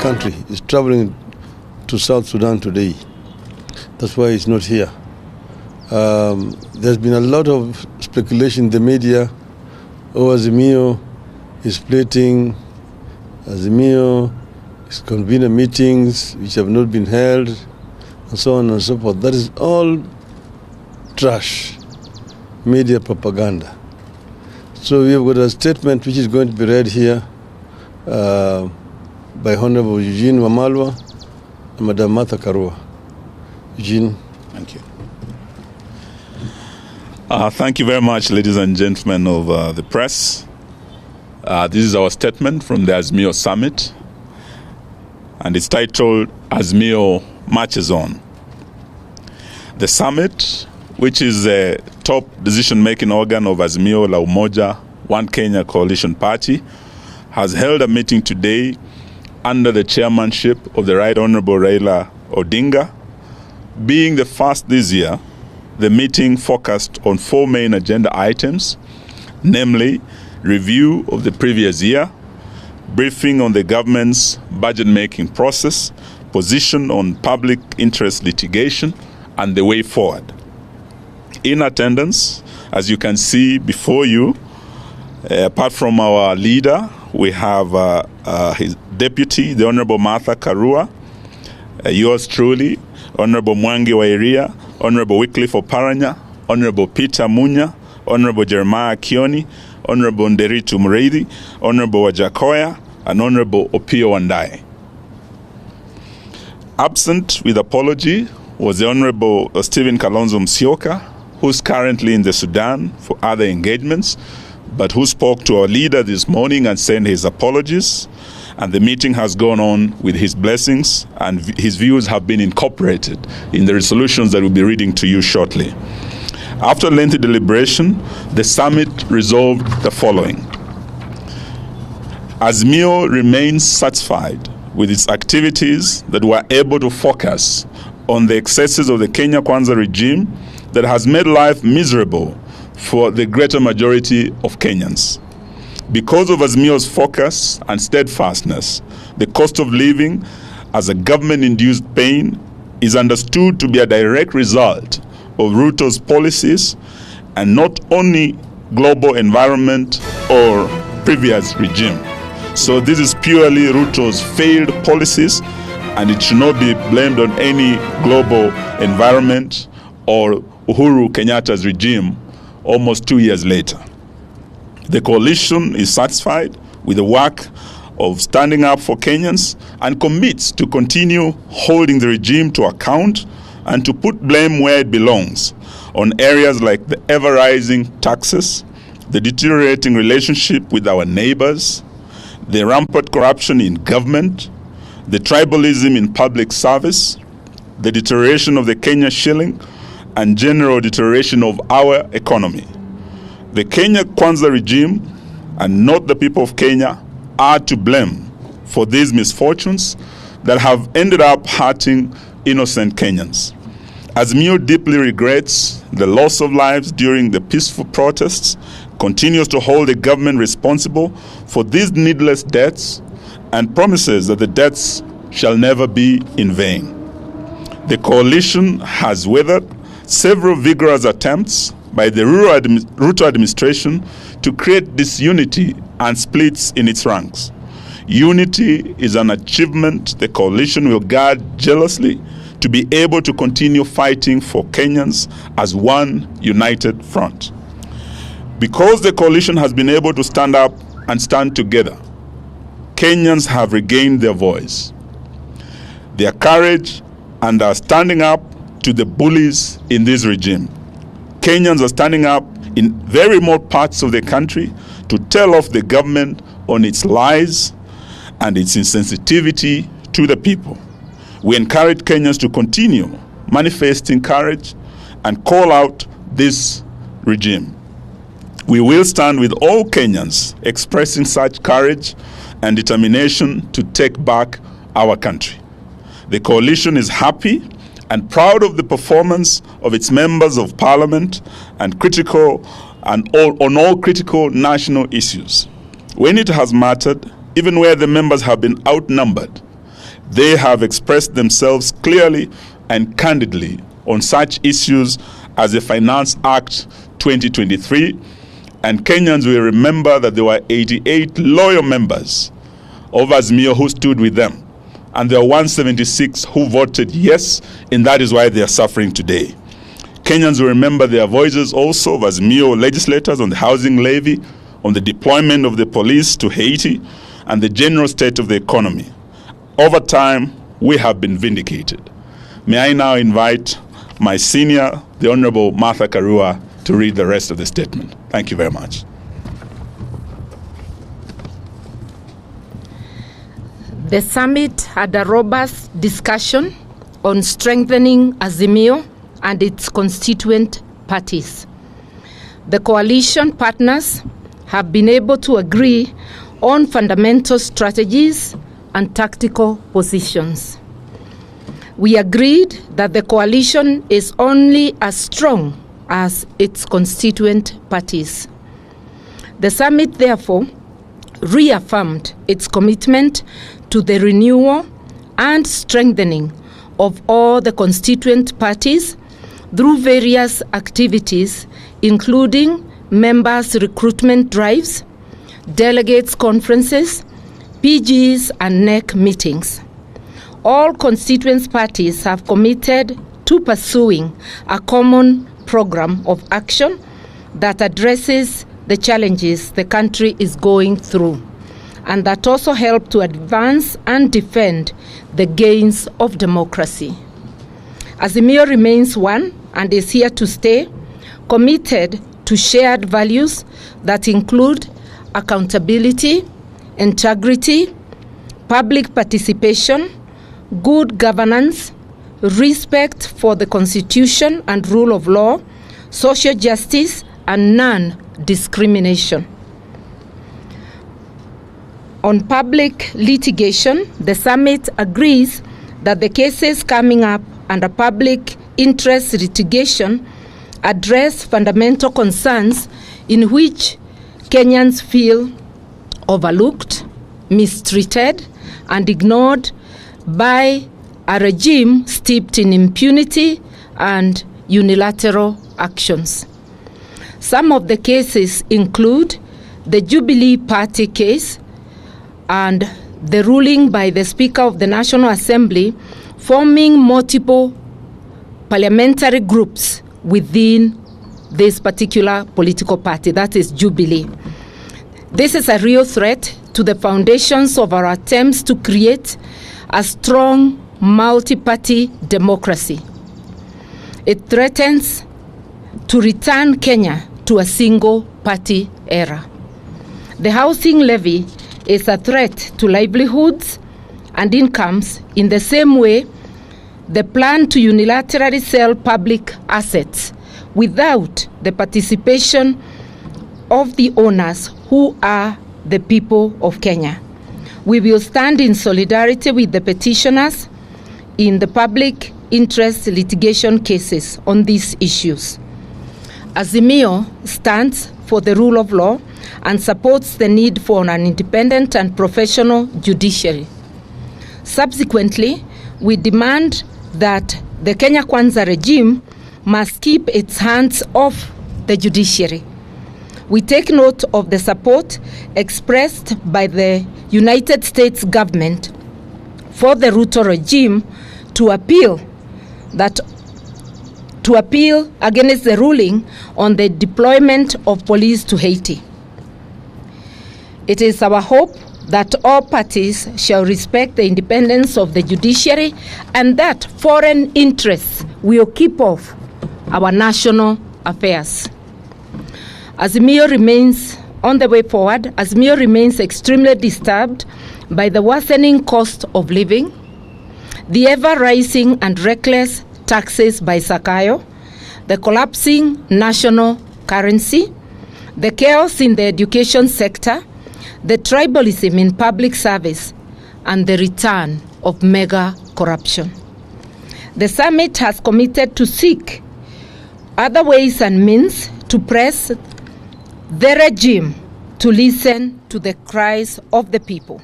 country is traveling to South Sudan today. That's why he's not here. There's been a lot of speculation in the media. Azimio is splitting. Azimio is convening meetings which have not been held, and so on and so forth. That is all trash, media propaganda. So we have got a statement which is going to be read here by Honorable Eugene Wamalwa and Madam Martha Karua. Eugene. Thank you. Thank you very much, ladies and gentlemen of the press. This is our statement from the Azimio Summit, and it's titled Azimio Marches On. The summit, which is the top decision-making organ of Azimio la Umoja, One Kenya Coalition Party, has held a meeting today under the chairmanship of the Right Honorable Raila Odinga. Being the first this year, the meeting focused on 4 main agenda items, namely review of the previous year, briefing on the government's budget-making process, position on public interest litigation, and the way forward. In attendance, as you can see before you, apart from our leader, we have his deputy, the Honorable Martha Karua, yours truly, Honorable Mwangi Wairia, Honorable Wycliffe Oparanya, Honorable Peter Munya, Honorable Jeremiah Kioni, Honorable Nderitu Mreithi, Honorable Wajakoya, and Honorable Opio Wandae. Absent with apology was the Honorable Stephen Kalonzo Musyoka, who's currently in the Sudan for other engagements, but who spoke to our leader this morning and sent his apologies. And the meeting has gone on with his blessings, and his views have been incorporated in the resolutions that we'll be reading to you shortly. After lengthy deliberation, the summit resolved the following. Azimio remains satisfied with its activities that were able to focus on the excesses of the Kenya Kwanza regime that has made life miserable for the greater majority of Kenyans. Because of Azimio's focus and steadfastness, the cost of living as a government-induced pain is understood to be a direct result of Ruto's policies and not only global environment or previous regime. So this is purely Ruto's failed policies, and it should not be blamed on any global environment or Uhuru Kenyatta's regime almost 2 years later. The coalition is satisfied with the work of standing up for Kenyans and commits to continue holding the regime to account and to put blame where it belongs on areas like the ever-rising taxes, the deteriorating relationship with our neighbors, the rampant corruption in government, the tribalism in public service, the deterioration of the Kenya shilling, and general deterioration of our economy. The Kenya Kwanza regime, and not the people of Kenya, are to blame for these misfortunes that have ended up hurting innocent Kenyans. Azimio deeply regrets the loss of lives during the peaceful protests, continues to hold the government responsible for these needless deaths, and promises that the deaths shall never be in vain. The coalition has weathered several vigorous attempts by the Ruto administration to create disunity and splits in its ranks. Unity is an achievement the coalition will guard jealously to be able to continue fighting for Kenyans as one united front. Because the coalition has been able to stand up and stand together, Kenyans have regained their voice, their courage, and are standing up to the bullies in this regime. Kenyans are standing up in very remote parts of the country to tell off the government on its lies and its insensitivity to the people. We encourage Kenyans to continue manifesting courage and call out this regime. We will stand with all Kenyans expressing such courage and determination to take back our country. The coalition is happy and proud of the performance of its members of parliament and on all critical national issues. When it has mattered, even where the members have been outnumbered, They have expressed themselves clearly and candidly on such issues as the Finance Act 2023, and Kenyans will remember that there were 88 loyal members of Azimio who stood with them, and there were 176 who voted yes, and that is why they are suffering today. Kenyans will remember their voices also of Azimio legislators on the housing levy, on the deployment of the police to Haiti, and the general state of the economy. Over time, we have been vindicated. May I now invite my senior, the Honorable Martha Karua, to read the rest of the statement. Thank you very much. The summit had a robust discussion on strengthening Azimio and its constituent parties. The coalition partners have been able to agree on fundamental strategies and tactical positions. We agreed that the coalition is only as strong as its constituent parties. The summit, therefore, reaffirmed its commitment to the renewal and strengthening of all the constituent parties through various activities, including members' recruitment drives, delegates' conferences, PGs, and NEC meetings. All constituent parties have committed to pursuing a common program of action that addresses the challenges the country is going through, and that also help to advance and defend the gains of democracy. Azimio remains one and is here to stay, committed to shared values that include accountability, integrity, public participation, good governance, respect for the Constitution and rule of law, social justice, and non-discrimination. On public litigation, the summit agrees that the cases coming up under public interest litigation address fundamental concerns in which Kenyans feel overlooked, mistreated, and ignored by a regime steeped in impunity and unilateral actions. Some of the cases include the Jubilee Party case and the ruling by the Speaker of the National Assembly forming multiple parliamentary groups within this particular political party, that is Jubilee. This is a real threat to the foundations of our attempts to create a strong multi-party democracy. It threatens to return Kenya to a single-party era. The housing levy is a threat to livelihoods and incomes in the same way the plan to unilaterally sell public assets without the participation of the owners who are the people of Kenya. We will stand in solidarity with the petitioners in the public interest litigation cases on these issues. Azimio stands for the rule of law and supports the need for an independent and professional judiciary. Subsequently, we demand that the Kenya Kwanza regime must keep its hands off the judiciary. We take note of the support expressed by the United States government for the Ruto regime to appeal against the ruling on the deployment of police to Haiti. It is our hope that all parties shall respect the independence of the judiciary and that foreign interests will keep off our national affairs. Azimio remains on the way forward. Azimio remains extremely disturbed by the worsening cost of living, the ever-rising and reckless taxes by Sakayo, the collapsing national currency, the chaos in the education sector, the tribalism in public service, and the return of mega corruption. The summit has committed to seek other ways and means to press the regime to listen to the cries of the people.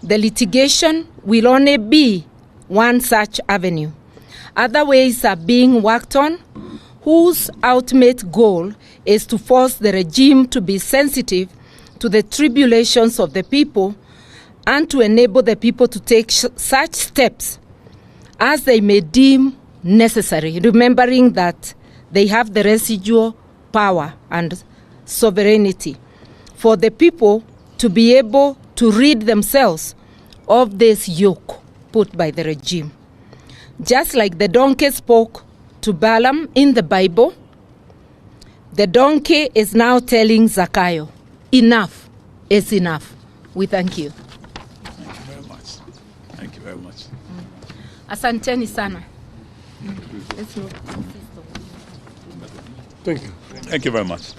The litigation will only be one such avenue. Other ways are being worked on, whose ultimate goal is to force the regime to be sensitive to the tribulations of the people and to enable the people to take such steps as they may deem necessary, remembering that they have the residual power and sovereignty for the people to be able to rid themselves of this yoke put by the regime. Just like the donkey spoke to Balaam in the Bible, the donkey is now telling Zakayo, enough is enough. We thank you. Thank you very much. Thank you very much. Asanteni sana. Thank you. Thank you very much.